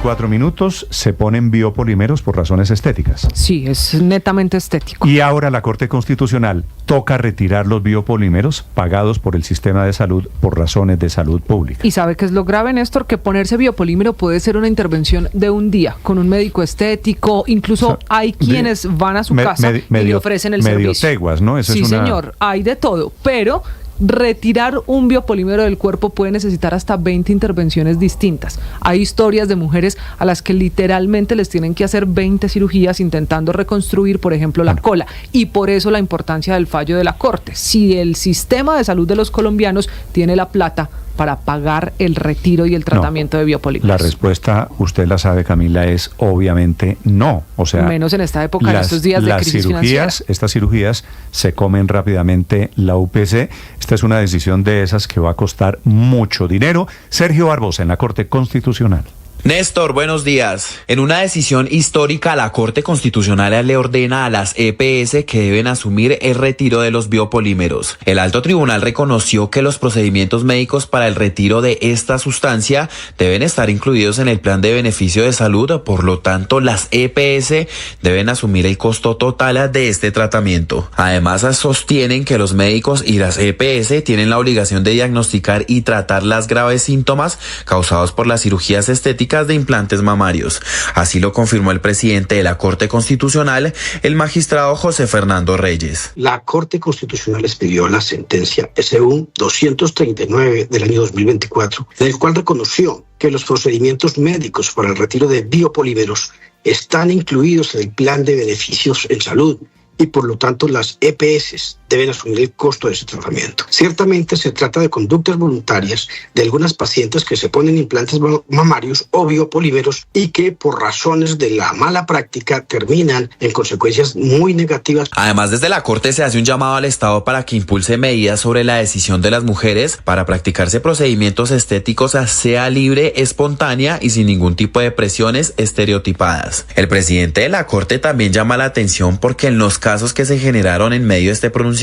4 minutos, se ponen biopolímeros por razones estéticas. Sí, es netamente estético. Y ahora la Corte Constitucional toca retirar los biopolímeros pagados por el sistema de salud por razones de salud pública. ¿Y sabe qué es lo grave, Néstor? Que ponerse biopolímero puede ser una intervención de un día con un médico estético. Incluso hay quienes van a su casa y le ofrecen el servicio. Medio teguas, ¿no? Sí, señor, hay de todo, pero retirar un biopolímero del cuerpo puede necesitar hasta 20 intervenciones distintas. Hay historias de mujeres a las que literalmente les tienen que hacer 20 cirugías intentando reconstruir, por ejemplo, la cola. Y por eso la importancia del fallo de la Corte. Si el sistema de salud de los colombianos tiene la plata para pagar el retiro y el tratamiento de biopolímeros. La respuesta, usted la sabe, Camila, es obviamente no. O sea, menos en esta época, en estos días de crisis financiera. Estas cirugías se comen rápidamente la UPC. Esta es una decisión de esas que va a costar mucho dinero. Sergio Barbosa, en la Corte Constitucional. Néstor, buenos días. En una decisión histórica, la Corte Constitucional le ordena a las EPS que deben asumir el retiro de los biopolímeros. El alto tribunal reconoció que los procedimientos médicos para el retiro de esta sustancia deben estar incluidos en el plan de beneficio de salud, por lo tanto, las EPS deben asumir el costo total de este tratamiento. Además, sostienen que los médicos y las EPS tienen la obligación de diagnosticar y tratar las graves síntomas causados por las cirugías estéticas de implantes mamarios. Así lo confirmó el presidente de la Corte Constitucional, el magistrado José Fernando Reyes. La Corte Constitucional expidió la sentencia SU 239 del año 2024, en el cual reconoció que los procedimientos médicos para el retiro de biopolímeros están incluidos en el plan de beneficios en salud y por lo tanto las EPS deben asumir el costo de ese tratamiento. Ciertamente se trata de conductas voluntarias de algunas pacientes que se ponen implantes mamarios o biopolímeros y que por razones de la mala práctica terminan en consecuencias muy negativas. Además, desde la Corte se hace un llamado al Estado para que impulse medidas sobre la decisión de las mujeres para practicarse procedimientos estéticos sea libre, espontánea y sin ningún tipo de presiones estereotipadas. El presidente de la Corte también llama la atención porque en los casos que se generaron en medio de este pronunciamiento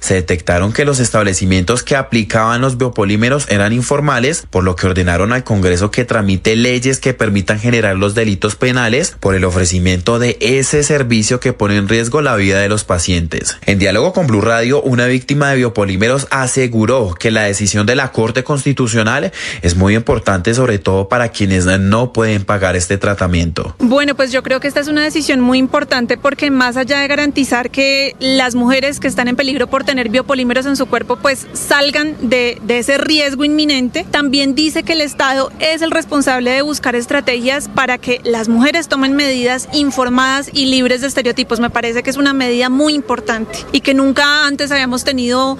se detectaron que los establecimientos que aplicaban los biopolímeros eran informales, por lo que ordenaron al Congreso que tramite leyes que permitan generar los delitos penales por el ofrecimiento de ese servicio que pone en riesgo la vida de los pacientes. En diálogo con Blue Radio, una víctima de biopolímeros aseguró que la decisión de la Corte Constitucional es muy importante, sobre todo para quienes no pueden pagar este tratamiento. Bueno, pues yo creo que esta es una decisión muy importante porque más allá de garantizar que las mujeres que están en peligro por tener biopolímeros en su cuerpo pues salgan de ese riesgo inminente, también dice que el Estado es el responsable de buscar estrategias para que las mujeres tomen medidas informadas y libres de estereotipos. Me parece que es una medida muy importante y que nunca antes habíamos tenido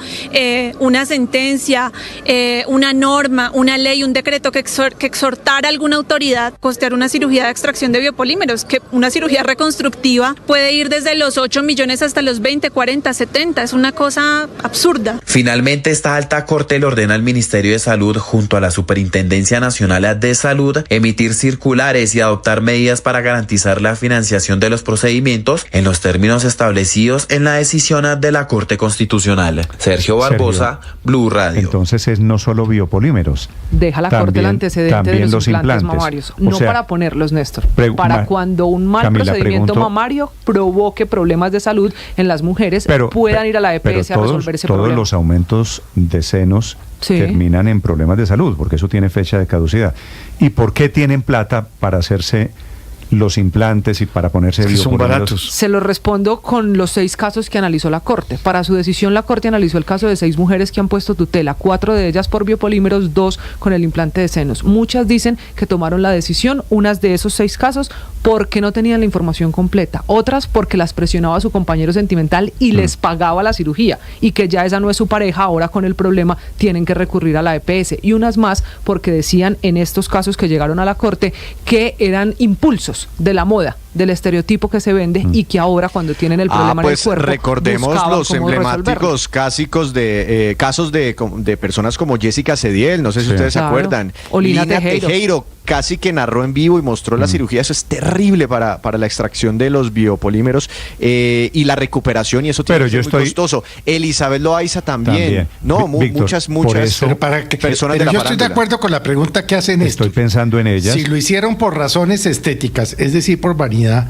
una sentencia, una norma, una ley, un decreto que exhortara a alguna autoridad a costear una cirugía de extracción de biopolímeros, que una cirugía reconstructiva puede ir desde los 8 millones hasta los 20, 40, 70. Es una cosa absurda. Finalmente, esta alta corte le ordena al Ministerio de Salud junto a la Superintendencia Nacional de Salud emitir circulares y adoptar medidas para garantizar la financiación de los procedimientos en los términos establecidos en la decisión de la Corte Constitucional. Sergio Barbosa, Blue Radio. Entonces es no solo biopolímeros. Deja la Corte el antecedente de los implantes mamarios. No para ponerlos, Néstor. Para cuando un mal procedimiento mamario provoque problemas de salud en las mujeres, puedan ir a la EPS a resolver ese problema. Todos los aumentos de senos terminan en problemas de salud, porque eso tiene fecha de caducidad. ¿Y por qué tienen plata para hacerse los implantes y para ponerse biopolímeros? Son baratos. Se lo respondo con los 6 casos que analizó la Corte. Para su decisión, la Corte analizó el caso de 6 mujeres que han puesto tutela, 4 de ellas por biopolímeros, 2 con el implante de senos. Muchas dicen que tomaron la decisión, unas de esos 6 casos, porque no tenían la información completa, otras porque las presionaba su compañero sentimental y les pagaba la cirugía, y que ya esa no es su pareja, ahora con el problema tienen que recurrir a la EPS, y unas más porque decían en estos casos que llegaron a la Corte que eran impulsos de la moda, del estereotipo que se vende y que ahora cuando tienen el problema en el cuerpo recordemos los emblemáticos casos de personas como Jessica Cediel, no sé si ustedes se acuerdan, o Lina Tejero casi que narró en vivo y mostró la cirugía. Eso es terrible para la extracción de los biopolímeros y la recuperación, y eso tiene que ser muy costoso. Elizabeth Loaiza también. No, Víctor, muchas personas de la yo estoy de acuerdo con la pregunta que hacen. Estoy pensando en ellas. Si lo hicieron por razones estéticas, es decir, por vanidad,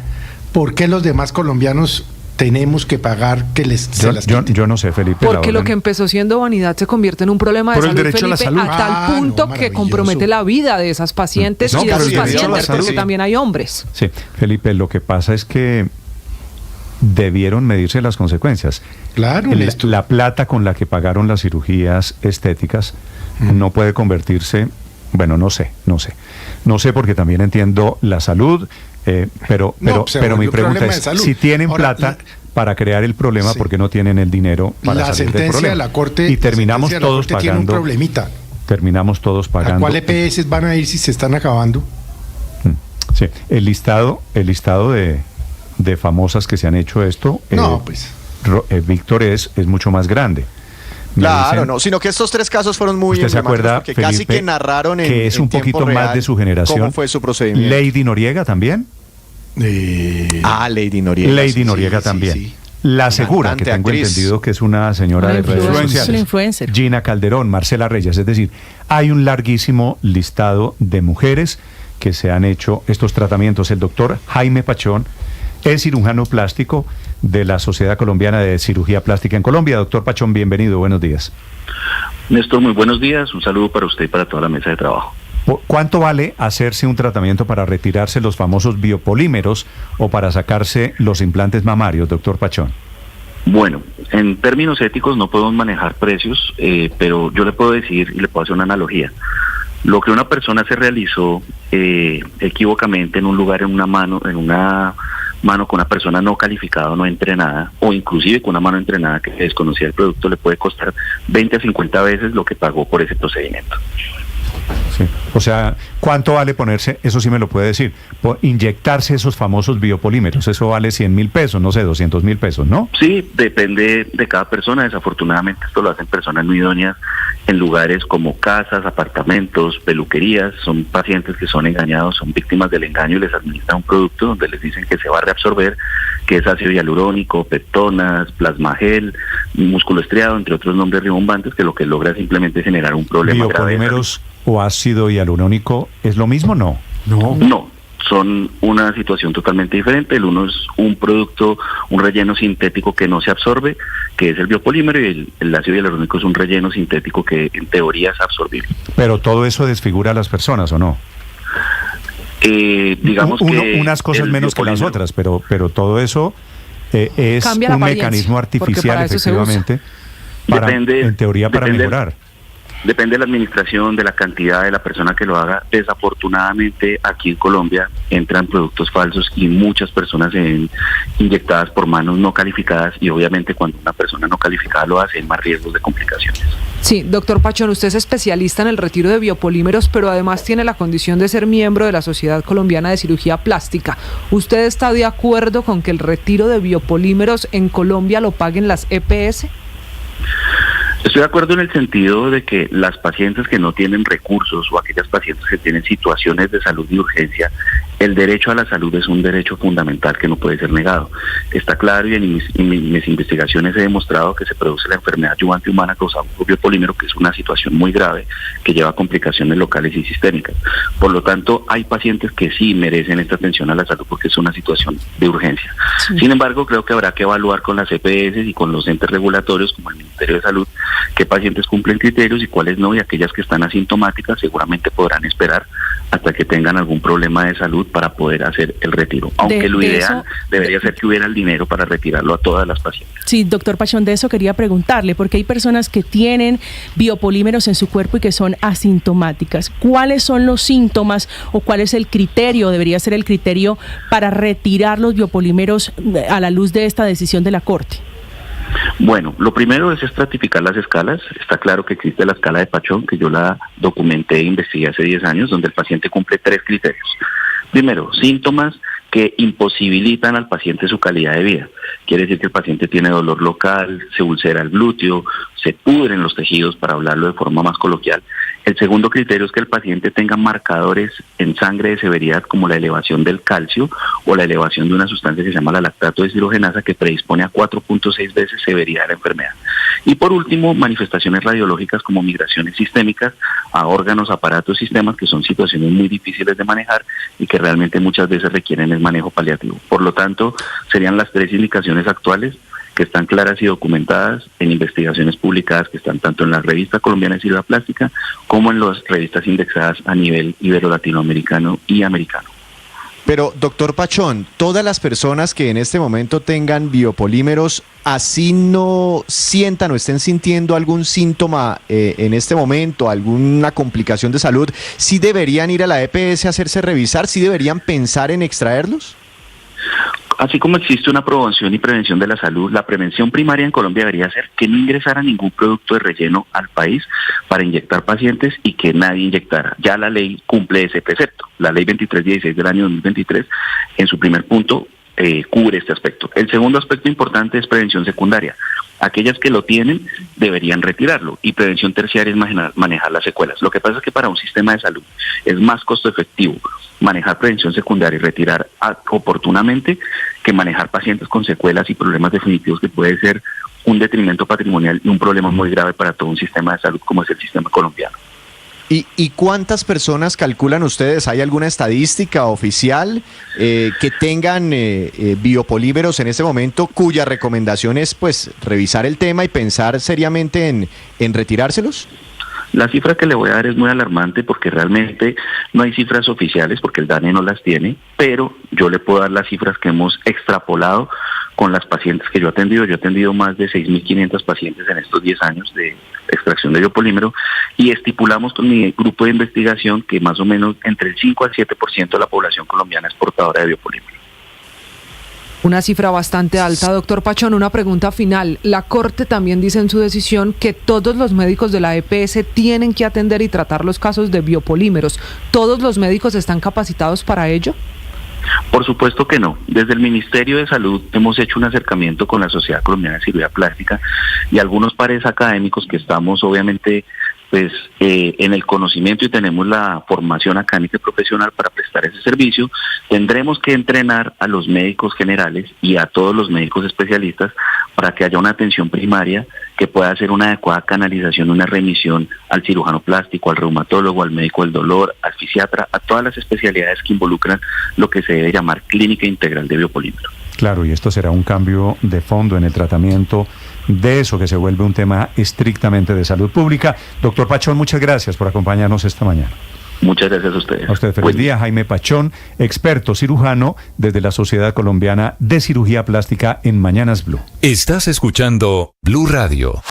¿por qué los demás colombianos tenemos que pagar que se las quiten? Yo no sé, Felipe. Porque lo que empezó siendo vanidad se convierte en un problema de salud, Felipe, a tal punto que compromete la vida de esas pacientes y de esos pacientes, porque también hay hombres. Sí, Felipe, lo que pasa es que debieron medirse las consecuencias. Claro. La plata con la que pagaron las cirugías estéticas no puede convertirse, bueno, no sé porque también entiendo la salud, pero mi pregunta es, si tienen plata para crear el problema, ¿por qué no tienen el dinero para salir del problema? La Corte, y terminamos todos pagando. Tiene un problemita. Terminamos todos pagando. ¿A cuál EPS van a ir si se están acabando? Sí, el listado de famosas que se han hecho esto, Víctor, es mucho más grande. Claro, sino que estos 3 casos fueron muy emblemáticos. ¿Usted se acuerda, porque Felipe, casi que narraron que es un poquito más de su generación? ¿Cómo fue su procedimiento? Lady Noriega también. Lady Noriega. Lady Noriega también. Sí. La Segura, que tengo entendido que es una señora de redes sociales. Es una influencer. Gina Calderón, Marcela Reyes. Es decir, hay un larguísimo listado de mujeres que se han hecho estos tratamientos. El doctor Jaime Pachón es cirujano plástico de la Sociedad Colombiana de Cirugía Plástica en Colombia. Doctor Pachón, bienvenido, buenos días. Néstor, muy buenos días, un saludo para usted y para toda la mesa de trabajo. ¿Cuánto vale hacerse un tratamiento para retirarse los famosos biopolímeros o para sacarse los implantes mamarios, doctor Pachón? Bueno, en términos éticos no podemos manejar precios, pero yo le puedo decir y le puedo hacer una analogía. Lo que una persona se realizó equívocamente en un lugar, en una mano con una persona no calificada o no entrenada, o inclusive con una mano entrenada que desconocía el producto, le puede costar 20 a 50 veces lo que pagó por ese procedimiento. Sí. O sea, ¿cuánto vale ponerse? Eso sí me lo puede decir. Inyectarse esos famosos biopolímeros, eso vale 100.000 pesos, no sé, 200.000 pesos, ¿no? Sí, depende de cada persona. Desafortunadamente esto lo hacen personas no idóneas en lugares como casas, apartamentos, peluquerías. Son pacientes que son engañados, son víctimas del engaño y les administran un producto donde les dicen que se va a reabsorber, que es ácido hialurónico, peptonas, plasmagel, músculo estriado, entre otros nombres rimbombantes, que lo que logra es simplemente generar un problema grave. ¿Biopolímeros o ácido hialurónico es lo mismo? No, son una situación totalmente diferente. El uno es un producto, un relleno sintético que no se absorbe, que es el biopolímero, y el ácido hialurónico es un relleno sintético que en teoría es absorbible. Pero todo eso desfigura a las personas, ¿o no? Digamos que unas cosas menos que las otras, pero todo eso es un mecanismo artificial, efectivamente, en teoría para mejorar. Depende de la administración, de la cantidad de la persona que lo haga. Desafortunadamente aquí en Colombia entran productos falsos y muchas personas se ven inyectadas por manos no calificadas, y obviamente cuando una persona no calificada lo hace hay más riesgos de complicaciones. Sí, doctor Pachón, usted es especialista en el retiro de biopolímeros, pero además tiene la condición de ser miembro de la Sociedad Colombiana de Cirugía Plástica. ¿Usted está de acuerdo con que el retiro de biopolímeros en Colombia lo paguen las EPS? Estoy de acuerdo en el sentido de que las pacientes que no tienen recursos o aquellas pacientes que tienen situaciones de salud y urgencia, el derecho a la salud es un derecho fundamental que no puede ser negado. Está claro, y en mis investigaciones he demostrado que se produce la enfermedad adyuvante humana causada por biopolímero, que es una situación muy grave que lleva a complicaciones locales y sistémicas. Por lo tanto, hay pacientes que sí merecen esta atención a la salud porque es una situación de urgencia. Sí. Sin embargo, creo que habrá que evaluar con las EPS y con los entes regulatorios como el Ministerio de Salud qué pacientes cumplen criterios y cuáles no, y aquellas que están asintomáticas seguramente podrán esperar hasta que tengan algún problema de salud para poder hacer el retiro. Aunque lo ideal debería ser que hubiera el dinero para retirarlo a todas las pacientes. Sí, doctor Pachón, de eso quería preguntarle, porque hay personas que tienen biopolímeros en su cuerpo y que son asintomáticas. ¿Cuáles son los síntomas o cuál es el criterio, debería ser el criterio para retirar los biopolímeros a la luz de esta decisión de la Corte? Bueno, lo primero es estratificar las escalas. Está claro que existe la escala de Pachón, que yo la documenté e investigué hace 10 años, donde el paciente cumple 3 criterios. Primero, síntomas que imposibilitan al paciente su calidad de vida. Quiere decir que el paciente tiene dolor local, se ulcera el glúteo, se pudren los tejidos, para hablarlo de forma más coloquial. El segundo criterio es que el paciente tenga marcadores en sangre de severidad, como la elevación del calcio o la elevación de una sustancia que se llama la lactato deshidrogenasa, que predispone a 4.6 veces severidad de la enfermedad. Y por último, manifestaciones radiológicas como migraciones sistémicas a órganos, aparatos, sistemas, que son situaciones muy difíciles de manejar y que realmente muchas veces requieren el manejo paliativo. Por lo tanto, serían las 3 indicaciones actuales, que están claras y documentadas en investigaciones publicadas que están tanto en la Revista Colombiana de Cirugía Plástica como en las revistas indexadas a nivel ibero-latinoamericano y americano. Pero, doctor Pachón, todas las personas que en este momento tengan biopolímeros, así no sientan o estén sintiendo algún síntoma en este momento, alguna complicación de salud, ¿sí deberían ir a la EPS a hacerse revisar? ¿Sí deberían pensar en extraerlos? Así como existe una promoción y prevención de la salud, la prevención primaria en Colombia debería ser que no ingresara ningún producto de relleno al país para inyectar pacientes y que nadie inyectara. Ya la ley cumple ese precepto. La ley 2316 del año 2023, en su primer punto, cubre este aspecto. El segundo aspecto importante es prevención secundaria. Aquellas que lo tienen deberían retirarlo, y prevención terciaria es manejar las secuelas. Lo que pasa es que para un sistema de salud es más costo efectivo manejar prevención secundaria y retirar oportunamente que manejar pacientes con secuelas y problemas definitivos, que puede ser un detrimento patrimonial y un problema muy grave para todo un sistema de salud como es el sistema colombiano. ¿Y cuántas personas calculan ustedes? ¿Hay alguna estadística oficial que tengan biopolímeros en este momento, cuya recomendación es pues revisar el tema y pensar seriamente en retirárselos? La cifra que le voy a dar es muy alarmante, porque realmente no hay cifras oficiales, porque el DANE no las tiene, pero yo le puedo dar las cifras que hemos extrapolado con las pacientes que yo he atendido. Yo he atendido más de 6.500 pacientes en estos 10 años de extracción de biopolímero, y estipulamos con mi grupo de investigación que más o menos entre el 5 al 7% de la población colombiana es portadora de biopolímero. Una cifra bastante alta. Doctor Pachón, una pregunta final. La Corte también dice en su decisión que todos los médicos de la EPS tienen que atender y tratar los casos de biopolímeros. ¿Todos los médicos están capacitados para ello? Por supuesto que no. Desde el Ministerio de Salud hemos hecho un acercamiento con la Sociedad Colombiana de Cirugía Plástica y algunos pares académicos que estamos obviamente pues en el conocimiento y tenemos la formación académica y profesional para prestar ese servicio. Tendremos que entrenar a los médicos generales y a todos los médicos especialistas para que haya una atención primaria que pueda hacer una adecuada canalización, una remisión al cirujano plástico, al reumatólogo, al médico del dolor, al fisiatra, a todas las especialidades que involucran lo que se debe llamar clínica integral de biopolímero. Claro, y esto será un cambio de fondo en el tratamiento de eso, que se vuelve un tema estrictamente de salud pública. Doctor Pachón, muchas gracias por acompañarnos esta mañana. Muchas gracias a ustedes. A usted, feliz día. Jaime Pachón, experto cirujano desde la Sociedad Colombiana de Cirugía Plástica, en Mañanas Blue. Estás escuchando Blue Radio.